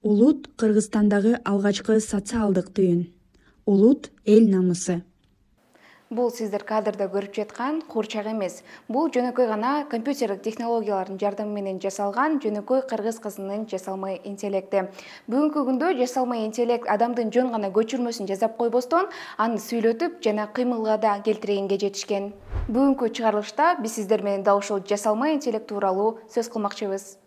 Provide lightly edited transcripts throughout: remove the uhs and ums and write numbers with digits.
Улут Кыргызстандагы алгачкы социалдык түйүн. Улут эл намысы. Бул сиздер кадрда көрүп жаткан куурчак эмес. Бул жөнөкөй гана компьютерлик технологиялардын жардамы менен жасалган жөнөкөй кыргыз кызынын жасалмай интеллекти. Бүгүнкү күндө жасалмай интеллект адамдын жөн гана көчүрмөсүн жасап койбостон, аны сүйлөтүп жана кыймылга да келтиргенге жетишкен. Бүгүнкү чыгарылышта биз сиздер менен дал ушул жасалмай интеллект тууралуу сөз кылмакчыбыз.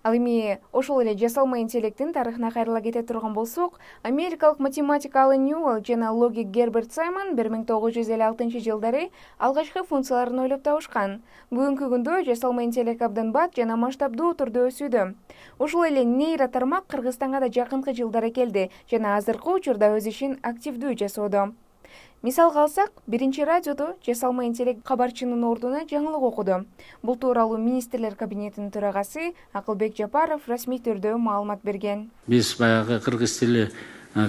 Ал эми ошол эле жасалмай интеллекттин тарыхына кайрыла кете турган болсок, америкалык математик Алан Ньюэлл жана логик Герберт Саймон 1956-жылдары алгачкы функцияларын ойлоп табышкан. Бүгүнкү күндө жасалмай интеллект абдан бат жана масштабдуу түрдө өсүүдө. Ошол эле нейро тармак Кыргызстанга да жакынкы жылдары келди жана азыркы учурда өз ишин активдүү жасоодо. Мисалга алсак, биринчи радиодо жасалмай интеллект кабарчынын ордуна жаңылык окуду. Бул тууралуу министрлер кабинетинин төрагасы Акылбек Жапаров расмий түрдө маалымат берген. Биз баягы кыргыз тили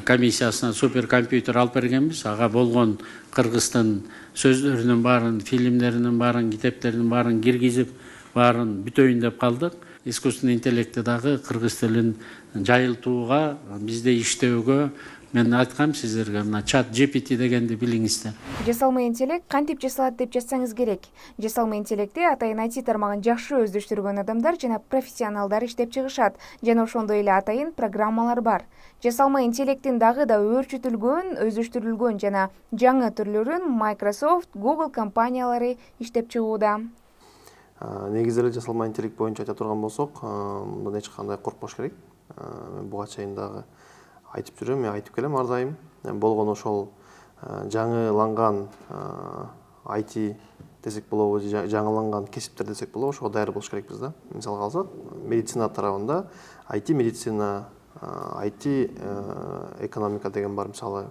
комиссиясына суперкомпьютер алып бергенбиз. Ага болгон кыргыздын сөздөрүнүн баарын, фильмдеринин баарын, китептеринин баарын киргизип, баарын бүтөйүн деп калдык. Искусственный интеллекти дагы кыргыз тилин жайылтууга, бизде иштөөгө мен айткам сиздерге, мына чат GPT дегенди билиңиздер. Жасалмай интеллект кантип жасалат деп жазсаңыз керек. Жасалмай интеллекти атайын IT тармагын жакшы өздөштүргөн адамдар жана профессионалдар иштеп чыгышат. Жана ошондой эле атайын программалар бар. Жасалмай интеллекттин дагы да өөрчүтүлгөн, өздөштүрүлгөн жана жаңы түрлөрүн Microsoft, Google компаниялары иштеп чыгууда. Негизи эле жасалмай интеллект боюнча айта турган болсок, мындан эч кандай коркпош керек. Буга чейин дагы айтып жүрөм, мен айтып келем ар дайым. Болгон ошол жаңыланган IT десек болобу, жаңыланган кесиптер десек болобу, ошого даяр болуш керекпиз да. Мисалга алсак, медицина тарабында IT медицина, IT экономика деген бар, мисалы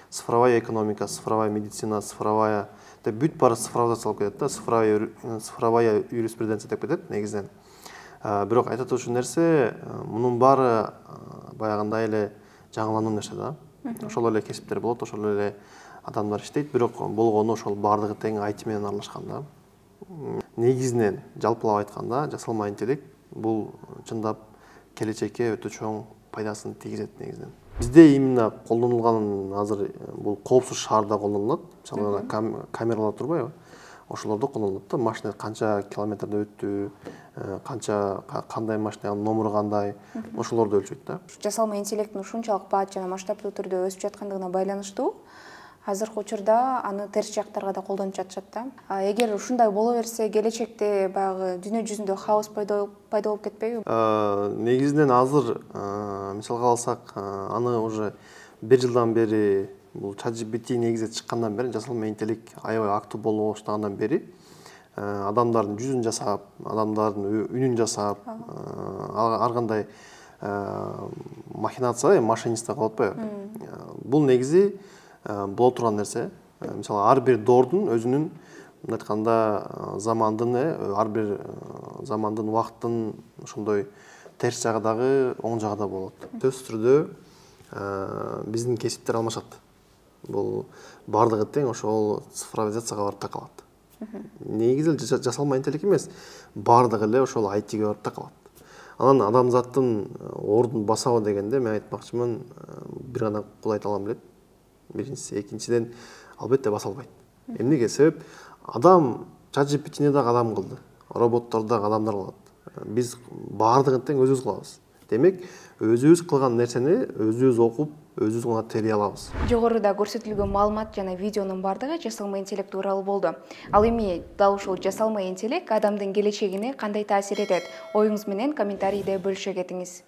цифровая экономика, цифровая медицина, цифровая деп бүт баары цифровизациялап кетет да, цифровая юриспруденция деп кетет негизинен. Бирок айта турчу нерсе, мунун баары баягындай эле жаңылануу нерсе да. Ошол эле кесиптер болот, ошол эле адамдар иштейт, бирок болгону ошол баардыгы тең IT менен аралашкан да. Негизинен жалпылап айтканда, жасалмай интеллект бул чындап келечекке өтө чоң пайдасын тийгизет негизинен. Бизде именно колдонулган азыр бул коопсуз шаарда колдонулат. Мисалы камералар турбайбы? Ошолордо колдонулат да. Машина канча километрде өттү, кандай машинанын номуру кандай, ошолорду өлчөйт да. Жасалмай интеллекттин ушунчалык баат жана масштабдуу түрдө өсүп жаткандыгына байланыштуу азыркы учурда аны терс жактарга да колдонуп жатышат да. Эгер ушундай боло берсе, келечекте баягы дүйнө жүзүндө хаос пайда болуп кетпейби? Негизинен азыр мисалга алсак, аны уже 1 жылдан бери бул ChatGPT негизи чыккандан бери, жасалмай интеллект аябай актив боло баштагандан бери адамдардын жүзүн жасап, адамдардын үнүн жасап, ар кандай махинация, машинистер кылып атпайбы? Бул негизи боло турган нерсе. Мисалы ар бир доордун өзүнүн мындай айтканда замандын, ар бир замандын убакыттын ошондой терс жагы дагы, оң жагы да болот. Сөзсүз түрдө биздин кесиптер алмашат. Бул бардыгы тең ошол цифровизацияга барып такалат. Негизи жасалмай интеллект эмес, бардыгы эле ошол ITге барып такалат. Анан адамзаттын ордун басабы дегенде мен айтмакчымын, бир гана Кудай айта алам билет. Биринчиси, экинчиден албетте баса албайт. Эмнеге? Себеп адам ChatGPT-ни дагы адам кылды, роботторду дагы адамдар кылат. Биз бардыгын тең өзүбүз кылабыз. Демек, өзүбүз кылган нерсени өзүбүз окуп, өзүбүз гана терей алабыз. Жогоруда көрсөтүлгөн маалымат жана видеонун бардыгы жасалмай интеллект тууралуу болду. Ал эми дал ушул жасалмай интеллект адамдын келечегине кандай таасир этет? Оюңуз менен комментарийде бөлүшө кетиңиз.